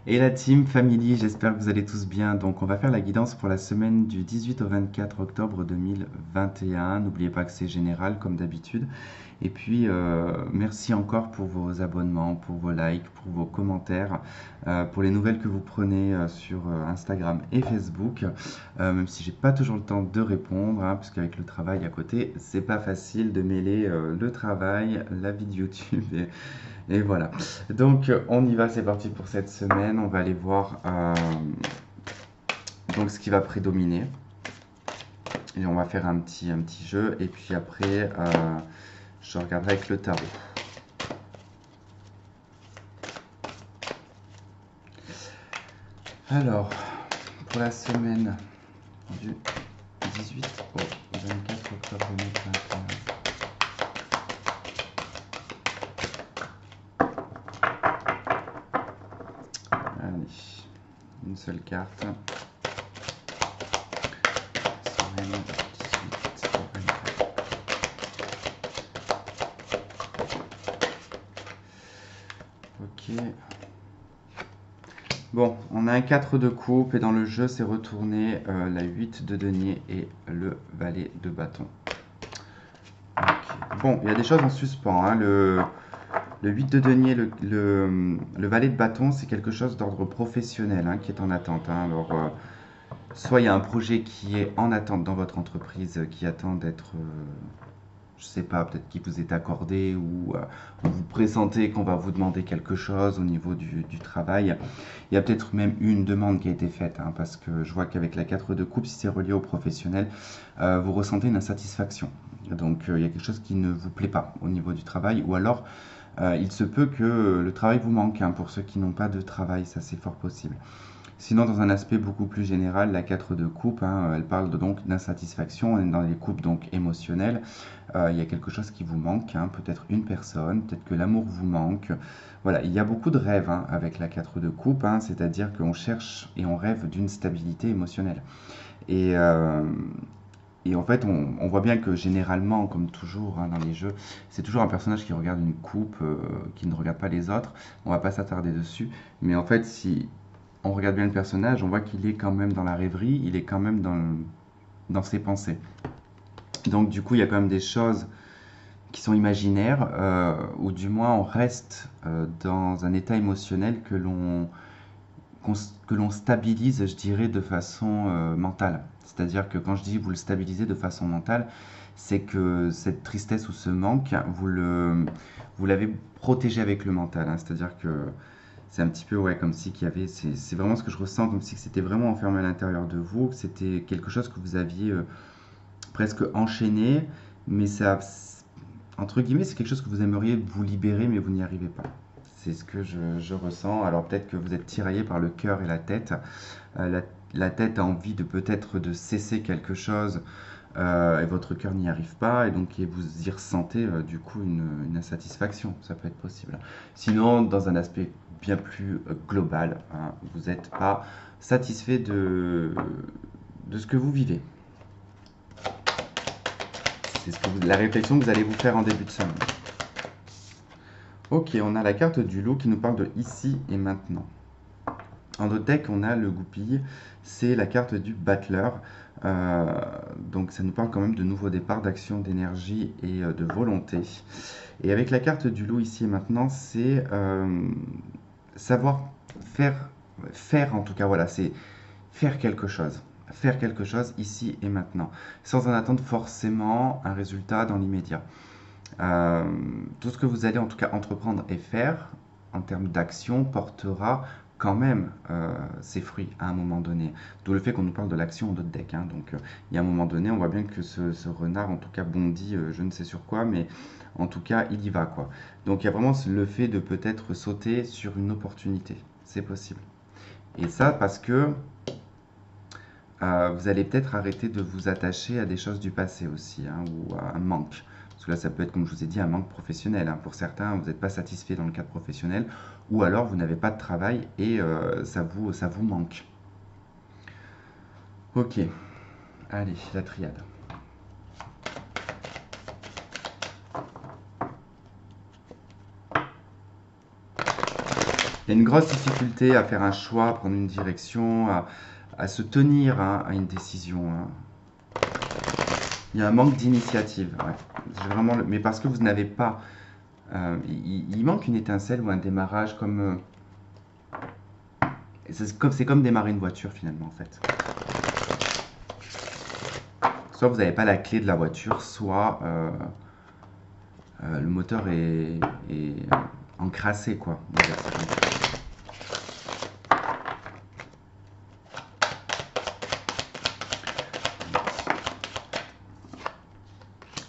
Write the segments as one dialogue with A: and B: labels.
A: Et la team Family, j'espère que vous allez tous bien. Donc, on va faire la guidance pour la semaine du 18 au 24 octobre 2021. N'oubliez pas que c'est général comme d'habitude. Et puis, merci encore pour vos abonnements, pour vos likes, pour vos commentaires, pour les nouvelles que vous prenez sur Instagram et Facebook. Même si j'ai pas toujours le temps de répondre, hein, parce qu'avec le travail à côté, c'est pas facile de mêler le travail, la vie de YouTube et voilà. Donc, on y va, c'est parti pour cette semaine. On va aller voir donc ce qui va prédominer. Et on va faire un petit jeu. Et puis après, je regarderai avec le tarot. Alors, pour la semaine du 18 au 24 octobre 2021. Allez, une seule carte. Semaine 18 au 24. Ok. Bon, on a un 4 de coupe et dans le jeu, c'est retourné la 8 de denier et le valet de bâton. Ok. Bon, il y a des choses en suspens, hein. Le 8 de denier, le valet de bâton, c'est quelque chose d'ordre professionnel, hein, qui est en attente, hein. Alors, soit il y a un projet qui est en attente dans votre entreprise, qui attend d'être, je sais pas, peut-être qui vous est accordé ou vous pressentez qu'on va vous demander quelque chose au niveau du travail. Il y a peut-être même une demande qui a été faite, hein, parce que je vois qu'avec la 4 de coupe, si c'est relié au professionnel, vous ressentez une insatisfaction. Donc il y a quelque chose qui ne vous plaît pas au niveau du travail, ou alors il se peut que le travail vous manque, hein, pour ceux qui n'ont pas de travail, ça c'est fort possible. Sinon, dans un aspect beaucoup plus général, la 4 de coupe, hein, elle parle donc d'insatisfaction. On est dans les coupes donc émotionnelles. Il y a quelque chose qui vous manque, hein, peut-être une personne, peut-être que l'amour vous manque. Voilà, il y a beaucoup de rêves, hein, avec la 4 de coupe, hein, c'est-à-dire qu'on cherche et on rêve d'une stabilité émotionnelle. Et, euh, et en fait, on voit bien que généralement, comme toujours, hein, dans les jeux, c'est toujours un personnage qui regarde une coupe, qui ne regarde pas les autres. On va pas s'attarder dessus. Mais en fait, si on regarde bien le personnage, on voit qu'il est quand même dans la rêverie, il est quand même dans ses pensées. Donc du coup, il y a quand même des choses qui sont imaginaires, ou du moins on reste dans un état émotionnel que l'on stabilise, je dirais, de façon mentale. C'est-à-dire que quand je dis vous le stabilisez de façon mentale, c'est que cette tristesse ou ce manque, vous l'avez protégé avec le mental, hein. C'est-à-dire que c'est un petit peu, ouais, comme si qu'il y avait, c'est vraiment ce que je ressens, comme si c'était vraiment enfermé à l'intérieur de vous, que c'était quelque chose que vous aviez presque enchaîné, mais ça, entre guillemets, c'est quelque chose que vous aimeriez vous libérer, mais vous n'y arrivez pas. C'est ce que je ressens. Alors peut-être que vous êtes tiraillé par le cœur et la tête. La tête a envie de peut-être de cesser quelque chose, et votre cœur n'y arrive pas, et donc vous y ressentez du coup une insatisfaction. Ça peut être possible. Sinon, dans un aspect bien plus global, hein, vous n'êtes pas satisfait de ce que vous vivez. C'est la réflexion que vous allez vous faire en début de semaine. Ok, on a la carte du loup qui nous parle de ici et maintenant. En notre deck, on a le goupille, c'est la carte du battleur. Euh, donc ça nous parle quand même de nouveaux départs, d'action, d'énergie et de volonté. Et avec la carte du loup ici et maintenant, c'est savoir faire, faire en tout cas, voilà, c'est faire quelque chose. Faire quelque chose ici et maintenant, sans en attendre forcément un résultat dans l'immédiat. Euh, Tout ce que vous allez en tout cas entreprendre et faire en termes d'action portera quand même ses fruits à un moment donné. D'où le fait qu'on nous parle de l'action en d'autres decks, hein. Donc il y a un moment donné, on voit bien que ce renard en tout cas bondit, je ne sais sur quoi, mais en tout cas il y va quoi. Donc il y a vraiment le fait de peut-être sauter sur une opportunité. C'est possible. Et ça parce que vous allez peut-être arrêter de vous attacher à des choses du passé aussi, hein, ou à un manque. Parce que là, ça peut être, comme je vous ai dit, un manque professionnel, hein. Pour certains, vous n'êtes pas satisfait dans le cadre professionnel, ou alors vous n'avez pas de travail et ça vous manque. Ok, allez, la triade. y a une grosse difficulté à faire un choix, à prendre une direction, à se tenir hein, à une décision. Hein. Il y a un manque d'initiative. Ouais. Mais parce que vous n'avez pas. Il manque une étincelle ou un démarrage comme. C'est comme démarrer une voiture finalement en fait. Soit vous n'avez pas la clé de la voiture, soit le moteur est encrassé quoi. On va dire ça comme ça.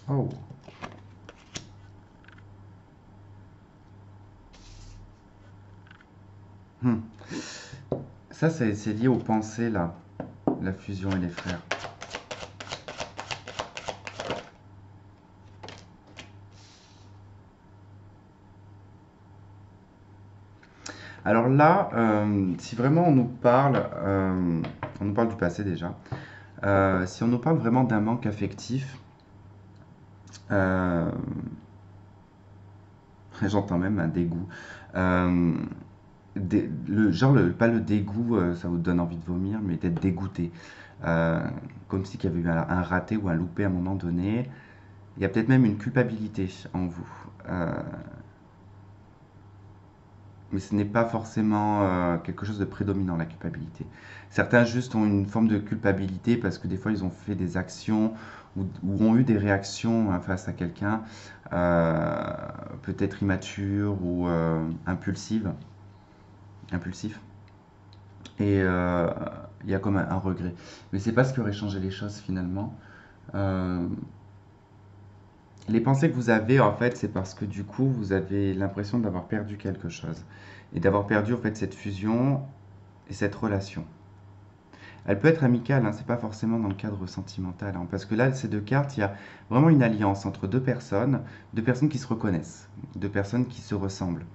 A: Oh. Hmm. Ça, c'est lié aux pensées, là. La fusion et les frères. Alors là, si vraiment on nous parle du passé déjà, si on nous parle vraiment d'un manque affectif, euh, j'entends même un dégoût. Euh, pas le dégoût, ça vous donne envie de vomir, mais d'être dégoûté. Euh, Comme si qu'il y avait eu un raté ou un loupé à un moment donné. Il y a peut-être même une culpabilité en vous. Euh, mais ce n'est pas forcément quelque chose de prédominant, la culpabilité. Certains juste ont une forme de culpabilité parce que des fois ils ont fait des actions ou ont eu des réactions hein, face à quelqu'un, euh, peut-être immature ou impulsif. Et il y a comme un regret. Mais c'est pas ce qui aurait changé les choses finalement. Euh, les pensées que vous avez, en fait, c'est parce que du coup, vous avez l'impression d'avoir perdu quelque chose. Et d'avoir perdu, en fait, cette fusion et cette relation. Elle peut être amicale, hein, c'est pas forcément dans le cadre sentimental. Hein, parce que là, ces deux cartes, il y a vraiment une alliance entre deux personnes qui se reconnaissent, deux personnes qui se ressemblent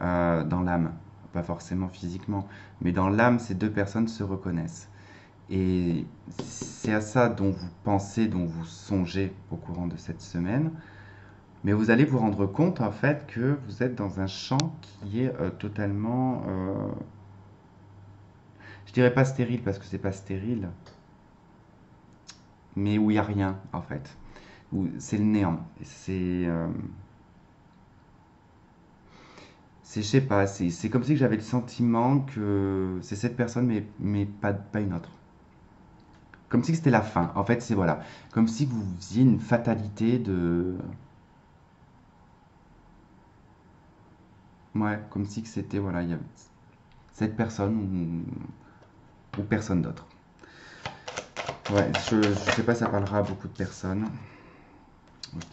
A: dans l'âme. Pas forcément physiquement, mais dans l'âme, ces deux personnes se reconnaissent. Et c'est à ça dont vous pensez, dont vous songez au courant de cette semaine. Mais vous allez vous rendre compte en fait que vous êtes dans un champ qui est totalement, je dirais pas stérile parce que c'est pas stérile, mais où il n'y a rien en fait, où c'est le néant. Je sais pas, c'est comme si j'avais le sentiment que c'est cette personne mais pas une autre. Comme si c'était la fin. En fait, c'est voilà, comme si vous faisiez une fatalité de, ouais, comme si que c'était voilà, il y a cette personne ou personne d'autre. Ouais, je sais pas, ça parlera à beaucoup de personnes. Ok.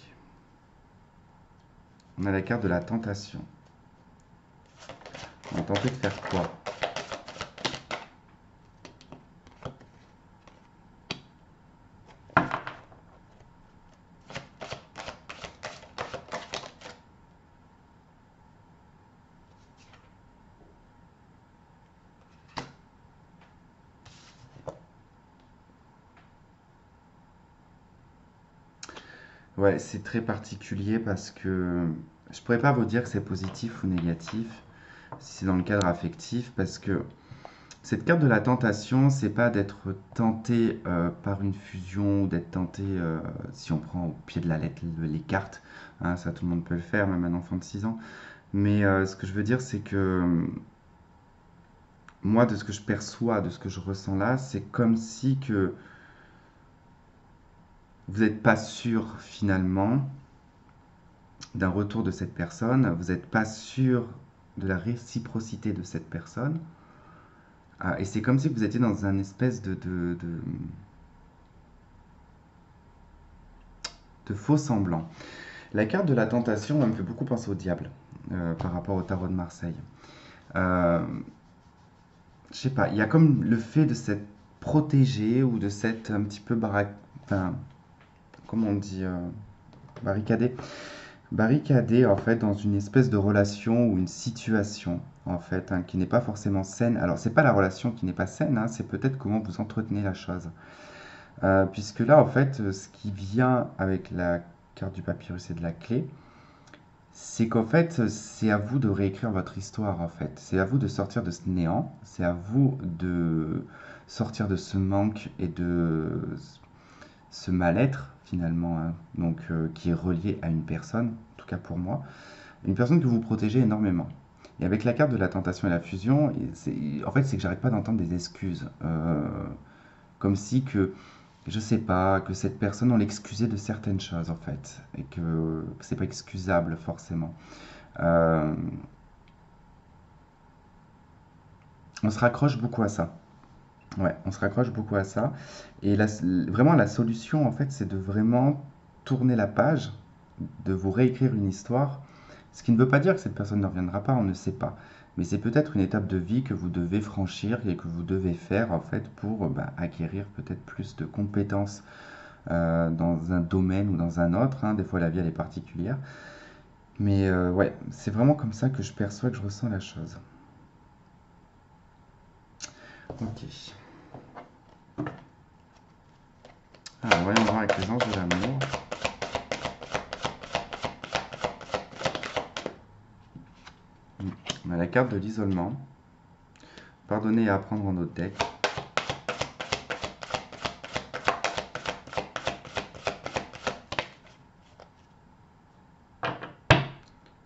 A: On a la carte de la tentation. On va tenter de faire quoi? Ouais, c'est très particulier parce que je pourrais pas vous dire que c'est positif ou négatif si c'est dans le cadre affectif parce que cette carte de la tentation, c'est pas d'être tenté par une fusion ou d'être tenté, si on prend au pied de la lettre les cartes, hein, ça tout le monde peut le faire, même un enfant de 6 ans. Mais ce que je veux dire, c'est que moi, de ce que je perçois, de ce que je ressens là, c'est comme si que vous n'êtes pas sûr finalement d'un retour de cette personne, vous n'êtes pas sûr de la réciprocité de cette personne. Ah, et c'est comme si vous étiez dans un espèce de faux semblant. La carte de la tentation, elle me fait beaucoup penser au diable par rapport au tarot de Marseille. Euh, je sais pas, il y a comme le fait de s'être protégé ou de s'être un petit peu enfin, comment on dit, barricadé. Barricadé en fait dans une espèce de relation ou une situation en fait hein, qui n'est pas forcément saine. Alors c'est pas la relation qui n'est pas saine, hein, c'est peut-être comment vous entretenez la chose. Puisque là en fait ce qui vient avec la carte du papyrus et de la clé, C'est qu'en fait, c'est à vous de réécrire votre histoire, en fait. C'est à vous de sortir de ce néant, c'est à vous de sortir de ce manque et de ce mal-être, finalement, hein, donc, qui est relié à une personne, en tout cas pour moi, une personne que vous protégez énormément. Et avec la carte de la tentation et la fusion, en fait, c'est que j'arrête pas d'entendre des excuses. Comme si que, je sais pas, que cette personne, on l'excusait de certaines choses, en fait. Et que c'est pas excusable, forcément. Euh, on se raccroche beaucoup à ça. Ouais, on se raccroche beaucoup à ça. Et vraiment, la solution, en fait, c'est de vraiment tourner la page, de vous réécrire une histoire. Ce qui ne veut pas dire que cette personne ne reviendra pas, on ne sait pas. Mais c'est peut-être une étape de vie que vous devez franchir et que vous devez faire, en fait, pour acquérir peut-être plus de compétences dans un domaine ou dans un autre, hein. Des fois, la vie, elle est particulière. Mais ouais, c'est vraiment comme ça que je perçois, que je ressens la chose. Ok. Alors, voyons voir avec les anges de l'amour. On a la carte de l'isolement. Pardonner et apprendre en autre deck.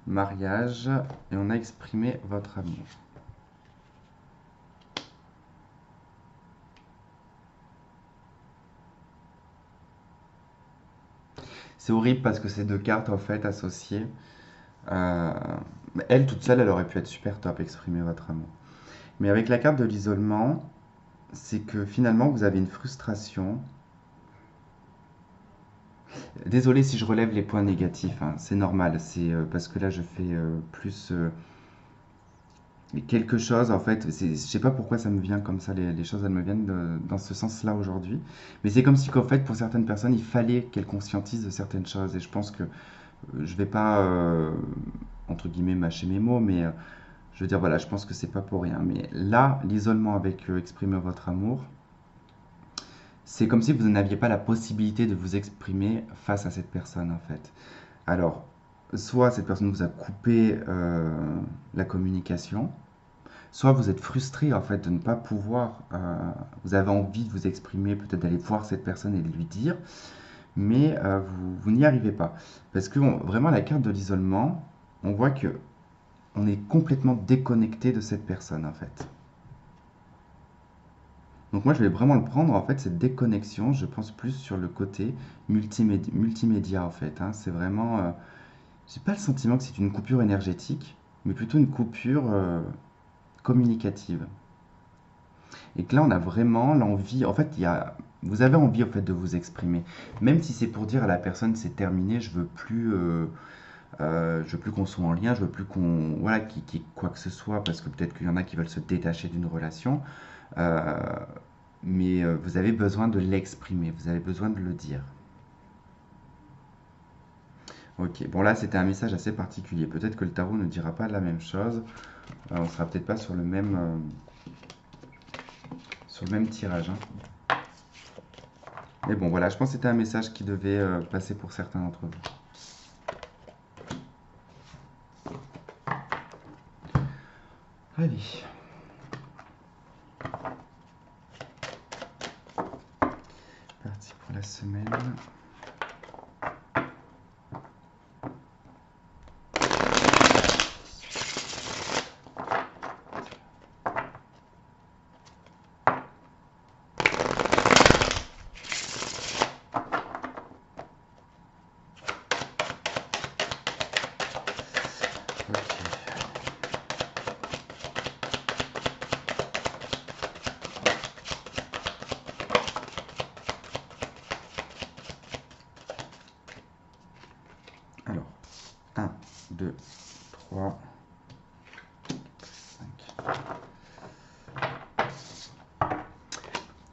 A: Mariage. Et on a exprimé votre amour. C'est horrible parce que ces deux cartes, en fait, associées, euh, elle, toute seule, elle aurait pu être super top, exprimer votre amour. Mais avec la carte de l'isolement, c'est que finalement, vous avez une frustration. Désolé si je relève les points négatifs, hein, c'est normal. C'est parce que là, je fais plus quelque chose, en fait. Je sais pas pourquoi ça me vient comme ça, les choses, elles me viennent dans ce sens-là aujourd'hui. Mais c'est comme si, qu'en fait, pour certaines personnes, il fallait qu'elles conscientisent de certaines choses. Et je pense que je vais pas, entre guillemets, mâcher mes mots, mais je veux dire, voilà, je pense que c'est pas pour rien. Mais là, l'isolement avec exprimer votre amour, c'est comme si vous n'aviez pas la possibilité de vous exprimer face à cette personne, en fait. Alors, soit cette personne vous a coupé la communication, soit vous êtes frustré en fait de ne pas pouvoir, vous avez envie de vous exprimer, peut-être d'aller voir cette personne et de lui dire, mais vous n'y arrivez pas. Parce que vraiment la carte de l'isolement, on voit que on est complètement déconnecté de cette personne en fait. Donc moi je vais vraiment le prendre en fait cette déconnexion, je pense plus sur le côté multimédia en fait, hein. C'est vraiment, j'ai pas le sentiment que c'est une coupure énergétique, mais plutôt une coupure communicative. Et que là, on a vraiment l'envie, en fait, vous avez envie en fait de vous exprimer, même si c'est pour dire à la personne c'est terminé, je veux plus qu'on soit en lien, je veux plus qu'on, voilà, qu'il y ait quoi que ce soit, parce que peut-être qu'il y en a qui veulent se détacher d'une relation, euh, mais vous avez besoin de l'exprimer, vous avez besoin de le dire. Ok, bon là c'était un message assez particulier. Peut-être que le tarot ne dira pas la même chose. On sera peut-être pas sur le même tirage, hein. Mais bon, voilà, je pense que c'était un message qui devait passer pour certains d'entre vous. Allez, parti pour la semaine. Ok. Alors, un, 2, 3, 5.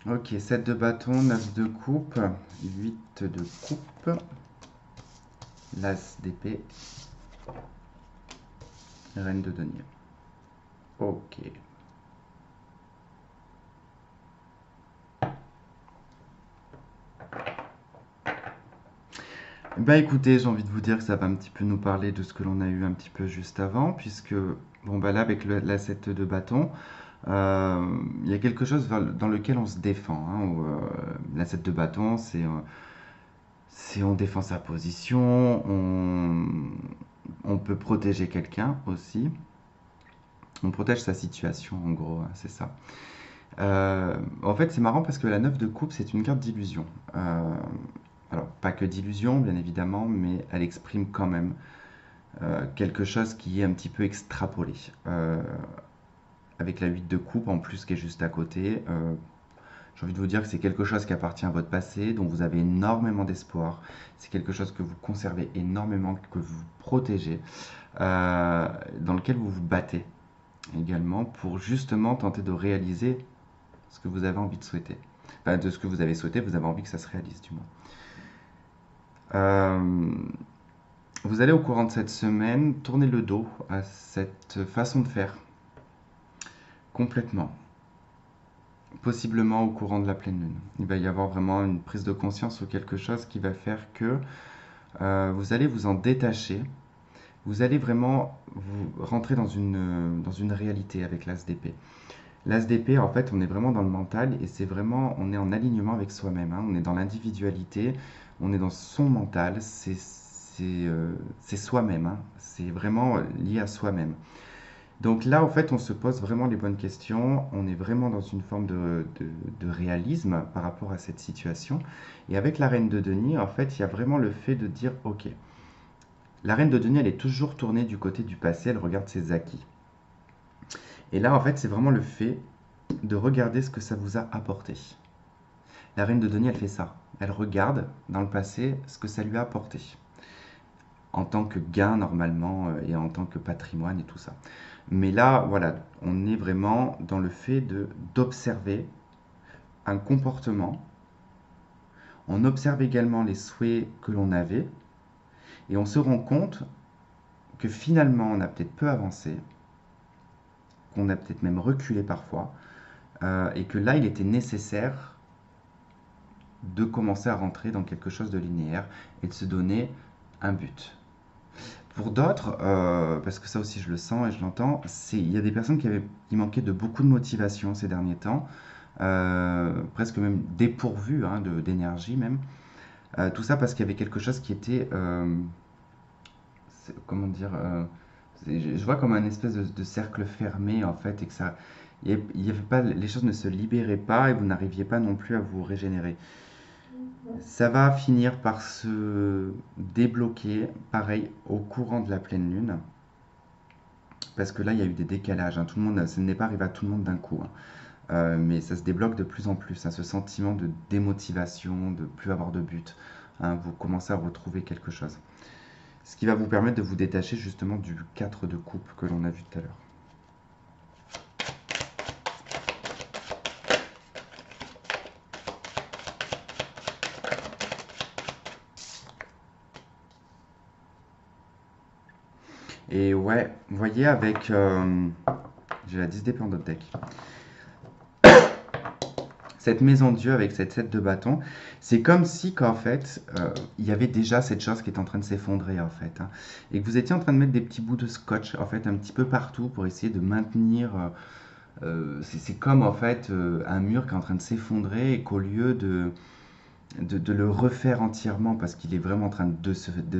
A: Ok, 7 de bâton, 9 de coupe, 8 de coupe, l'as d'épée, reine de denier. Ok. Bah écoutez, j'ai envie de vous dire que ça va un petit peu nous parler de ce que l'on a eu un petit peu juste avant, puisque, bon bah là, avec la 7 de bâton, il y a quelque chose dans lequel on se défend, hein, la 7 de bâton, c'est on défend sa position, on peut protéger quelqu'un aussi, on protège sa situation en gros, hein, c'est ça. En fait, c'est marrant parce que la 9 de coupe, c'est une carte d'illusion. Euh, alors, pas que d'illusion, bien évidemment, mais elle exprime quand même quelque chose qui est un petit peu extrapolé. Avec la 8 de coupe en plus qui est juste à côté, j'ai envie de vous dire que c'est quelque chose qui appartient à votre passé, dont vous avez énormément d'espoir. C'est quelque chose que vous conservez énormément, que vous protégez, dans lequel vous vous battez également pour justement tenter de réaliser ce que vous avez envie de souhaiter. Enfin, de ce que vous avez souhaité, vous avez envie que ça se réalise du moins. Euh, Vous allez au courant de cette semaine tourner le dos à cette façon de faire complètement. Possiblement au courant de la pleine lune. Il va y avoir vraiment une prise de conscience ou quelque chose qui va faire que vous allez vous en détacher. Vous allez vraiment vous rentrer dans une réalité avec l'As d'épée. L'As d'épée, en fait, on est vraiment dans le mental et c'est vraiment, on est en alignement avec soi-même, hein. On est dans l'individualité, on est dans son mental, c'est soi-même, hein. C'est vraiment lié à soi-même. Donc là, en fait, on se pose vraiment les bonnes questions, on est vraiment dans une forme de réalisme par rapport à cette situation. Et avec la reine de Denis, en fait, il y a vraiment le fait de dire, ok, la reine de Denis, elle est toujours tournée du côté du passé, elle regarde ses acquis. Et là, en fait, c'est vraiment le fait de regarder ce que ça vous a apporté. La reine de Denis, elle fait ça. Elle regarde dans le passé ce que ça lui a apporté. En tant que gain, normalement, et en tant que patrimoine et tout ça. Mais là, voilà, on est vraiment dans le fait d'observer un comportement. On observe également les souhaits que l'on avait. Et on se rend compte que finalement, on a peut-être peu avancé, qu'on a peut-être même reculé parfois, et que là, il était nécessaire de commencer à rentrer dans quelque chose de linéaire et de se donner un but. Pour d'autres, parce que ça aussi je le sens et je l'entends, il y a des personnes qui manquaient de beaucoup de motivation ces derniers temps, presque même dépourvues hein, d'énergie même. Tout ça parce qu'il y avait quelque chose qui était, comment dire, je vois comme un espèce de cercle fermé en fait et que ça, il y avait pas, les choses ne se libéraient pas et vous n'arriviez pas non plus à vous régénérer. Ça va finir par se débloquer, pareil, au courant de la pleine lune, parce que là, il y a eu des décalages, hein. Tout le monde, ça n'est pas arrivé à tout le monde d'un coup, hein. Mais ça se débloque de plus en plus, hein, ce sentiment de démotivation, de plus avoir de but, hein. Vous commencez à retrouver quelque chose. Ce qui va vous permettre de vous détacher justement du 4 de coupe que l'on a vu tout à l'heure. Et ouais, vous voyez, avec. J'ai la 10 d'épée en d'autres deck. Cette maison de Dieu avec cette 7 de bâton, c'est comme si qu'en fait, il y avait déjà cette chose qui est en train de s'effondrer en fait, hein, et que vous étiez en train de mettre des petits bouts de scotch en fait un petit peu partout pour essayer de maintenir. C'est comme en fait un mur qui est en train de s'effondrer et qu'au lieu de le refaire entièrement parce qu'il est vraiment en train de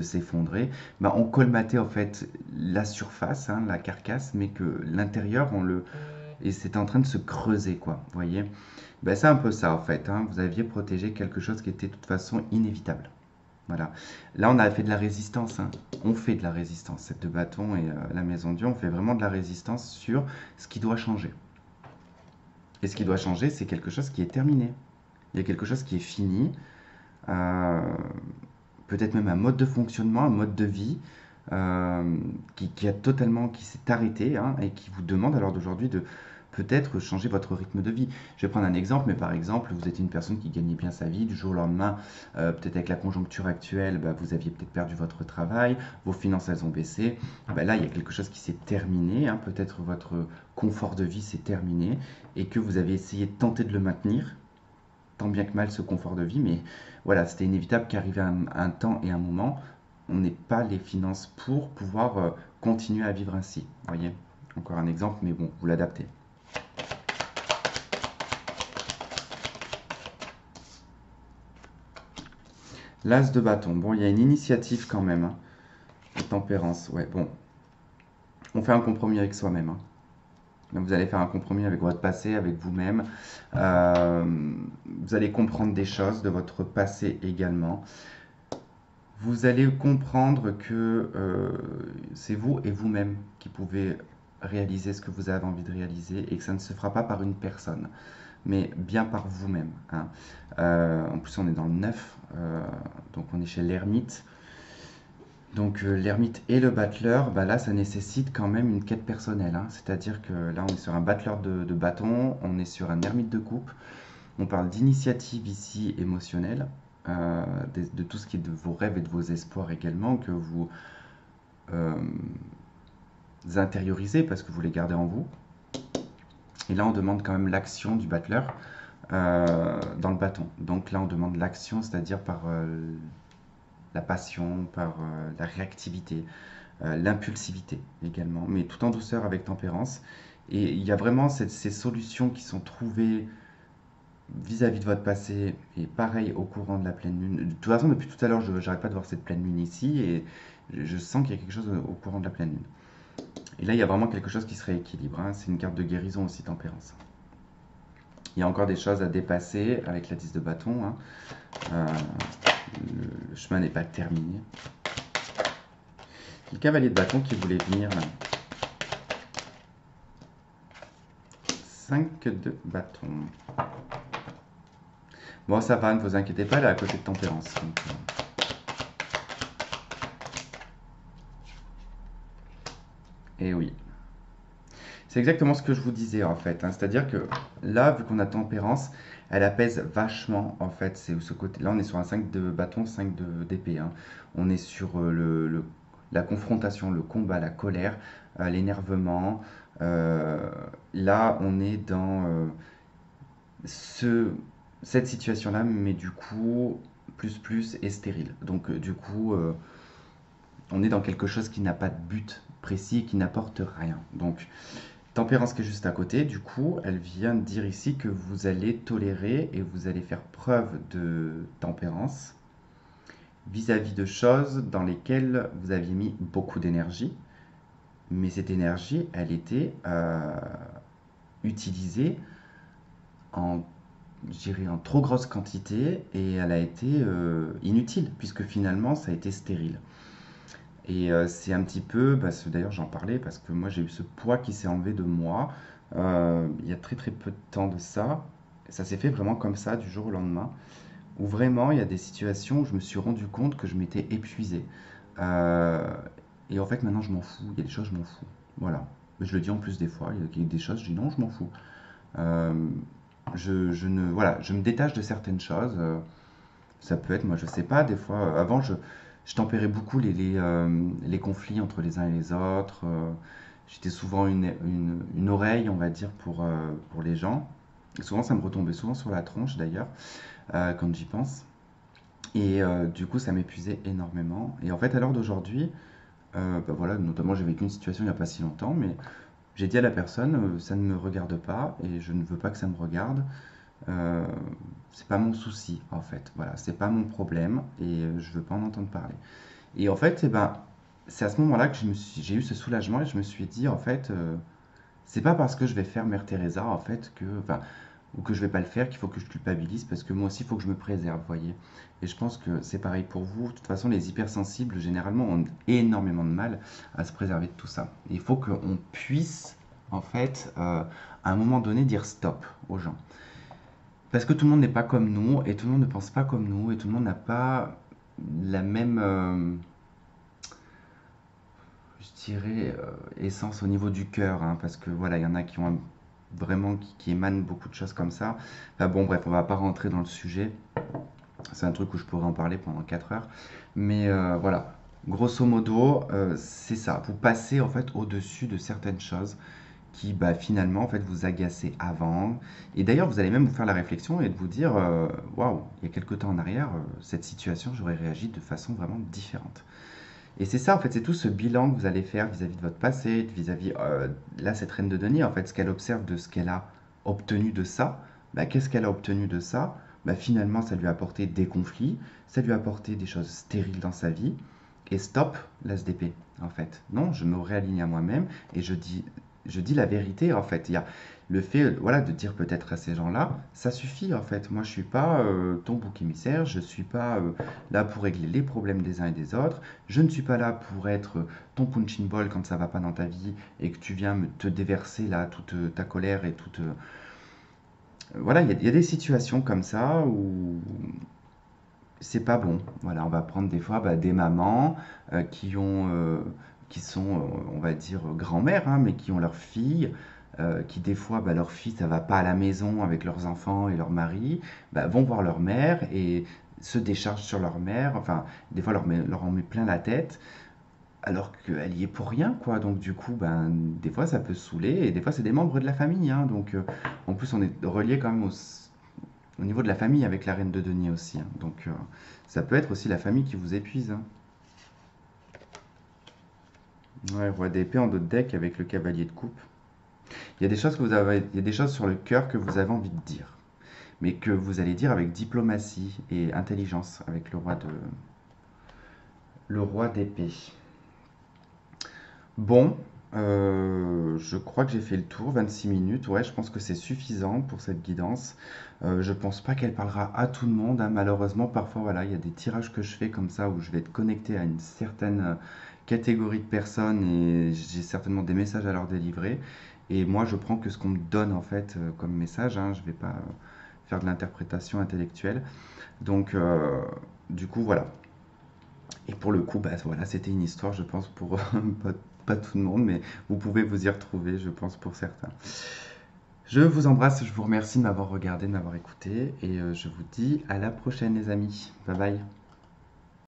A: s'effondrer, bah, on colmatait en fait la surface, hein, la carcasse, mais que l'intérieur, et c'était en train de se creuser, quoi, vous voyez. Ben, c'est un peu ça en fait, hein. Vous aviez protégé quelque chose qui était de toute façon inévitable. Voilà. Là, on a fait de la résistance, hein. On fait de la résistance. Cette de bâton et la maison Dieu, on fait vraiment de la résistance sur ce qui doit changer. Et ce qui doit changer, c'est quelque chose qui est terminé. Il y a quelque chose qui est fini. euh, Peut-être même un mode de fonctionnement, un mode de vie qui s'est arrêté hein, et qui vous demande alors d'aujourd'hui de peut-être changer votre rythme de vie. Je vais prendre un exemple, mais par exemple, vous êtes une personne qui gagnait bien sa vie, du jour au lendemain, peut-être avec la conjoncture actuelle, bah, vous aviez peut-être perdu votre travail, vos finances elles ont baissé. Bah, là, il y a quelque chose qui s'est terminé, hein, peut-être votre confort de vie s'est terminé et que vous avez essayé de tenter de le maintenir. tant bien que mal ce confort de vie, mais voilà, c'était inévitable qu'arrive un temps et un moment, on n'ait pas les finances pour pouvoir continuer à vivre ainsi. Vous voyez, encore un exemple, mais bon, vous l'adaptez. L'as de bâton. Bon, il y a une initiative quand même, hein. De tempérance. Ouais, bon, on fait un compromis avec soi-même, hein. Donc vous allez faire un compromis avec votre passé, avec vous-même. Vous allez comprendre des choses de votre passé également. Vous allez comprendre que c'est vous et vous-même qui pouvez réaliser ce que vous avez envie de réaliser et que ça ne se fera pas par une personne, mais bien par vous-même, hein. En plus, on est dans le 9, donc on est chez l'ermite. Donc l'ermite et le battleur, bah là ça nécessite quand même une quête personnelle, hein. C'est-à-dire que là on est sur un battleur de bâton, on est sur un ermite de coupe, on parle d'initiative ici émotionnelle, de tout ce qui est de vos rêves et de vos espoirs également, que vous euh, intériorisez parce que vous les gardez en vous. Et là on demande quand même l'action du battleur dans le bâton. Donc là on demande l'action, c'est-à-dire par la passion, par la réactivité, l'impulsivité également, mais tout en douceur avec tempérance. Et il y a vraiment ces solutions qui sont trouvées vis-à-vis de votre passé et pareil au courant de la pleine lune. De toute façon, depuis tout à l'heure, je n'arrête pas de voir cette pleine lune ici et je sens qu'il y a quelque chose au courant de la pleine lune. Et là, il y a vraiment quelque chose qui se rééquilibre, hein. C'est une carte de guérison aussi, tempérance. Il y a encore des choses à dépasser avec la 10 de bâton, hein. Euh, le chemin n'est pas terminé. Le cavalier de bâton qui voulait venir. 5 de bâton. Bon, ça va, ne vous inquiétez pas, elle est à côté de tempérance. Donc, et oui. C'est exactement ce que je vous disais en fait, hein. C'est-à-dire que là, vu qu'on a tempérance, elle apaise vachement en fait. C'est ce côté. Là, on est sur un 5 de bâton, 5 d'épée, hein. On est sur la confrontation, le combat, la colère, l'énervement. Là, on est dans ce, cette situation-là, mais du coup, plus et stérile. Donc, du coup, on est dans quelque chose qui n'a pas de but précis et qui n'apporte rien. Donc, tempérance qui est juste à côté, du coup, elle vient dire ici que vous allez tolérer et vous allez faire preuve de tempérance vis-à-vis de choses dans lesquelles vous aviez mis beaucoup d'énergie, mais cette énergie, elle était utilisée en, je dirais, en trop grosse quantité et elle a été inutile, puisque finalement, ça a été stérile. Et c'est un petit peu, d'ailleurs j'en parlais parce que moi j'ai eu ce poids qui s'est enlevé de moi il y a très peu de temps de ça. Ça s'est fait vraiment comme ça du jour au lendemain, où vraiment il y a des situations où je me suis rendu compte que je m'étais épuisé. Euh, et en fait maintenant je m'en fous, il y a des choses je m'en fous. Voilà. Mais je le dis en plus des fois, il y a des choses, je dis non, je m'en fous. Euh, voilà, je me détache de certaines choses. Ça peut être, moi je sais pas, des fois, avant je tempérais beaucoup les conflits entre les uns et les autres. J'étais souvent une oreille, on va dire, pour les gens. Et souvent ça me retombait souvent sur la tronche d'ailleurs, quand j'y pense. Et du coup ça m'épuisait énormément. Et en fait à l'heure d'aujourd'hui, voilà, notamment j'ai vécu une situation il n'y a pas si longtemps, mais j'ai dit à la personne, ça ne me regarde pas et je ne veux pas que ça me regarde. Euh, c'est pas mon souci en fait, voilà, c'est pas mon problème et je veux pas en entendre parler. Et en fait, eh ben, c'est à ce moment-là que j'ai eu ce soulagement et je me suis dit en fait, c'est pas parce que je vais faire Mère Teresa en fait que, enfin, ou que je vais pas le faire qu'il faut que je culpabilise parce que moi aussi il faut que je me préserve, vous voyez. Et je pense que c'est pareil pour vous. De toute façon, les hypersensibles généralement ont énormément de mal à se préserver de tout ça. Et il faut qu'on puisse en fait, à un moment donné, dire stop aux gens. Parce que tout le monde n'est pas comme nous, et tout le monde ne pense pas comme nous, et tout le monde n'a pas la même, je dirais, essence au niveau du cœur, hein, parce que voilà, il y en a qui ont vraiment qui émanent beaucoup de choses comme ça. Enfin bon, bref, on va pas rentrer dans le sujet. C'est un truc où je pourrais en parler pendant 4 heures. Mais voilà, grosso modo, c'est ça. Vous passez en fait au-dessus de certaines choses qui bah, finalement en fait vous agacez avant. Et d'ailleurs, vous allez même vous faire la réflexion et de vous dire, waouh, il y a quelque temps en arrière, cette situation, j'aurais réagi de façon vraiment différente. Et c'est ça, en fait, c'est tout ce bilan que vous allez faire vis-à-vis de votre passé, vis-à-vis, là, cette reine de denier, en fait, ce qu'elle observe de ce qu'elle a obtenu de ça, bah, qu'est-ce qu'elle a obtenu de ça? Bah, finalement, ça lui a apporté des conflits, ça lui a apporté des choses stériles dans sa vie, et stop, l'ASDP, en fait. Non, je me réaligne à moi-même, et je dis la vérité, en fait. Il y a le fait, voilà, de dire peut-être à ces gens-là, ça suffit, en fait. Moi, je suis pas ton bouc émissaire, je suis pas là pour régler les problèmes des uns et des autres. Je ne suis pas là pour être ton punching ball quand ça va pas dans ta vie et que tu viens te déverser là toute ta colère et toute. Voilà, il y a des situations comme ça où c'est pas bon. Voilà, on va prendre des fois bah, des mamans qui sont, on va dire, grand-mères, hein, mais qui ont leurs filles. Qui des fois, bah, leurs filles, ça va pas à la maison avec leurs enfants et leur mari, bah, vont voir leur mère et se déchargent sur leur mère. Enfin, des fois, leur en met plein la tête alors qu'elle y est pour rien, quoi. Donc du coup, ben, des fois ça peut saouler, et des fois c'est des membres de la famille, hein. Donc en plus on est relié quand même au niveau de la famille avec la reine de denier aussi, hein. Donc ça peut être aussi la famille qui vous épuise, hein. Ouais, roi d'épée en dos de deck avec le cavalier de coupe. Il y a des choses que vous avez, il y a des choses sur le cœur que vous avez envie de dire, mais que vous allez dire avec diplomatie et intelligence, avec le roi d'épée. Bon, je crois que j'ai fait le tour, 26 minutes. Ouais, je pense que c'est suffisant pour cette guidance. Je pense pas qu'elle parlera à tout le monde, hein. Malheureusement, parfois, voilà, il y a des tirages que je fais comme ça où je vais être connecté à une certaine catégorie de personnes et j'ai certainement des messages à leur délivrer. Et moi, je prends que ce qu'on me donne en fait comme message, hein. Je vais pas faire de l'interprétation intellectuelle. Donc, du coup, voilà. Et pour le coup, bah, voilà, c'était une histoire, je pense, pour pas, pas tout le monde, mais vous pouvez vous y retrouver, je pense, pour certains. Je vous embrasse, je vous remercie de m'avoir regardé, de m'avoir écouté, et je vous dis à la prochaine, les amis. Bye bye.